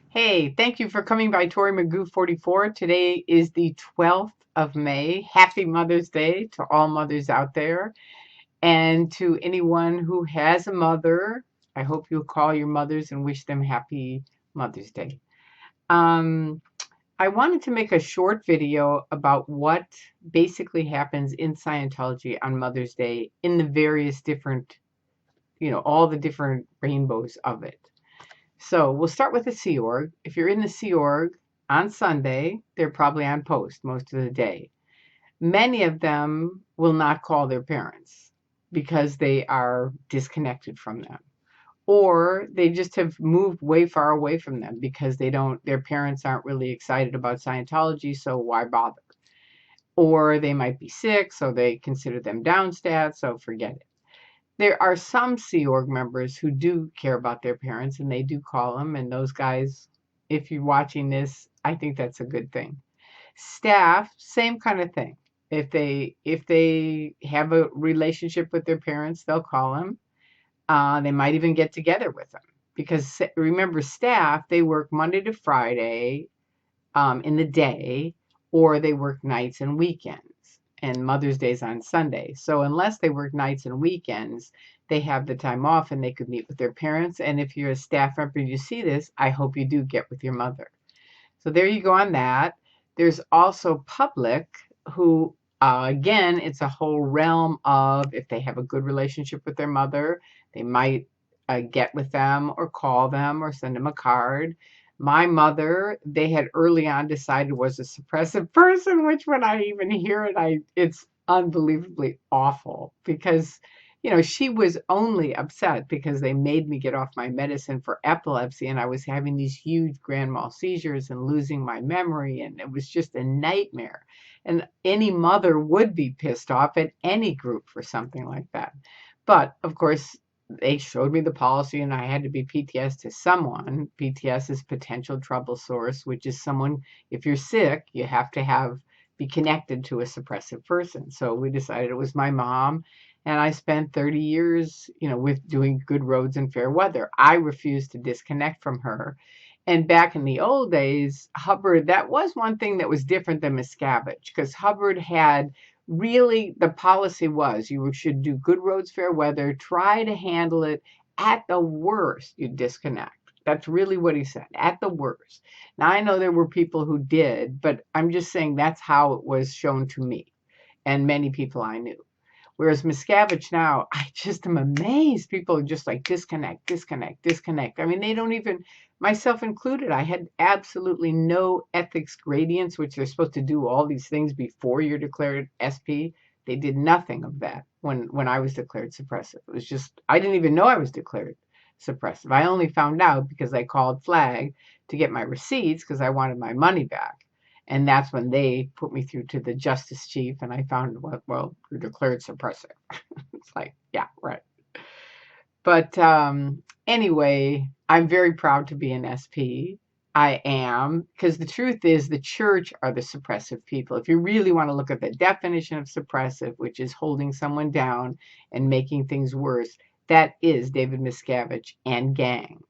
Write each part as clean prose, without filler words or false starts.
Hey, thank you for coming by Tori Magoo 44. Today is the 12th of May. Happy Mother's Day to all mothers out there. And to anyone who has a mother, I hope you'll call your mothers and wish them happy Mother's Day. Um, I wanted to make a short video about what basically happens in Scientology on Mother's Day in the various different, all the different rainbows of it. So we'll start with the Sea Org. If you're in the Sea Org on Sunday, they're probably on post most of the day. Many of them will not call their parents because they are disconnected from them. Or they just have moved way far away from them because their parents aren't really excited about Scientology, so why bother? Or they might be sick, so they consider them downstat, so forget it. There are some Sea Org members who do care about their parents and they do call them. And those guys, if you're watching this, I think that's a good thing. Staff, same kind of thing. If they have a relationship with their parents, they'll call them. They might even get together with them because remember, staff they work Monday to Friday in the day, or they work nights and weekends. And Mother's Day's on Sunday. So unless they work nights and weekends, they have the time off and they could meet with their parents. And if you're a staff member and you see this, I hope you do get with your mother. So there you go on that. There's also public who, again, it's a whole realm of if they have a good relationship with their mother, they might get with them or call them or send them a card. My mother, they had early on decided was a suppressive person, which when I even hear it, it's unbelievably awful because she was only upset because they made me get off my medicine for epilepsy and I was having these huge grand mal seizures and losing my memory, and it was just a nightmare. And any mother would be pissed off at any group for something like that. But of course, they showed me the policy and I had to be PTS to someone. PTS is potential trouble source, which is someone, if you're sick, you have to be connected to a suppressive person. So we decided it was my mom, and I spent 30 years, with doing good roads and fair weather. I refused to disconnect from her. And back in the old days, Hubbard, that was one thing that was different than Miscavige, because Hubbard had really, the policy was you should do good roads, fair weather, try to handle it. At the worst, you disconnect. That's really what he said, at the worst. Now, I know there were people who did, but I'm just saying that's how it was shown to me and many people I knew. Whereas Miscavige now, I just am amazed. People are just like disconnect, disconnect, disconnect. I mean, they don't even, myself included, I had absolutely no ethics gradients, which they're supposed to do all these things before you're declared SP. They did nothing of that when I was declared suppressive. It was just, I didn't even know I was declared suppressive. I only found out because I called Flag to get my receipts because I wanted my money back. And that's when they put me through to the justice chief, and I found, well, you're declared suppressive. It's like, yeah, right. But anyway, I'm very proud to be an SP. I am, because the truth is the church are the suppressive people. If you really want to look at the definition of suppressive, which is holding someone down and making things worse, that is David Miscavige and gang.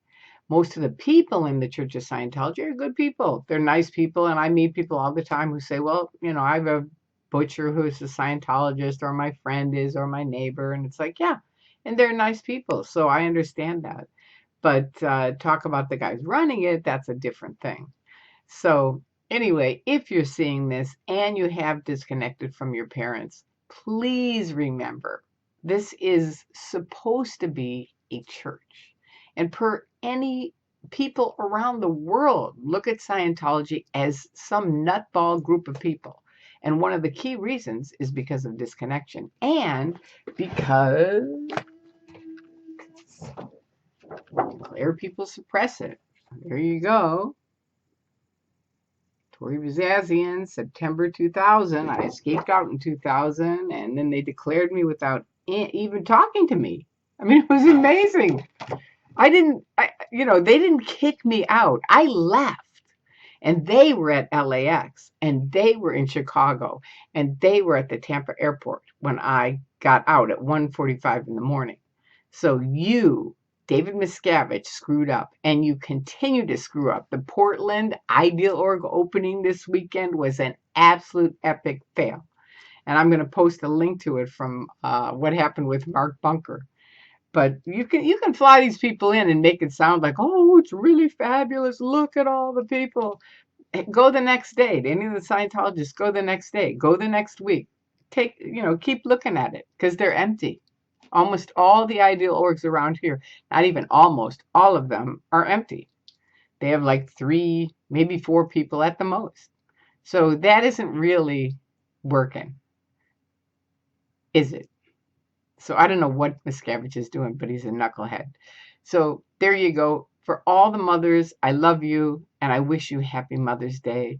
Most of the people in the Church of Scientology are good people. They're nice people. And I meet people all the time who say, well, I have a butcher who's a Scientologist, or my friend is, or my neighbor. And it's like, yeah. And they're nice people. So I understand that. But talk about the guys running it, that's a different thing. So anyway, if you're seeing this and you have disconnected from your parents, please remember this is supposed to be a church. And per any people around the world look at Scientology as some nutball group of people. And one of the key reasons is because of disconnection and because declare people suppress it. There you go. Tori Bazazian, September 2000. I escaped out in 2000, and then they declared me without even talking to me. I mean, it was amazing. They didn't kick me out. I left, and they were at LAX, and they were in Chicago, and they were at the Tampa airport when I got out at 1:45 in the morning. So you David Miscavige screwed up, and you continue to screw up. The Portland Ideal Org opening this weekend was an absolute epic fail. And I'm going to post a link to it from what happened with Mark Bunker. But you can fly these people in and make it sound like, oh, it's really fabulous. Look at all the people. Go the next day. Any of the Scientologists, go the next day. Go the next week. Keep looking at it because they're empty. Almost all the ideal orgs around here, not even almost, all of them are empty. They have like 3, maybe 4 people at the most. So that isn't really working, is it? So I don't know what Miscavige is doing, but he's a knucklehead. So there you go. For all the mothers, I love you and I wish you happy Mother's Day.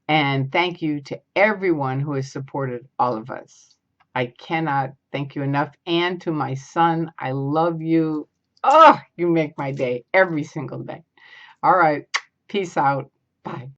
And thank you to everyone who has supported all of us. I cannot thank you enough. And to my son, I love you. Oh, you make my day every single day. All right. Peace out. Bye.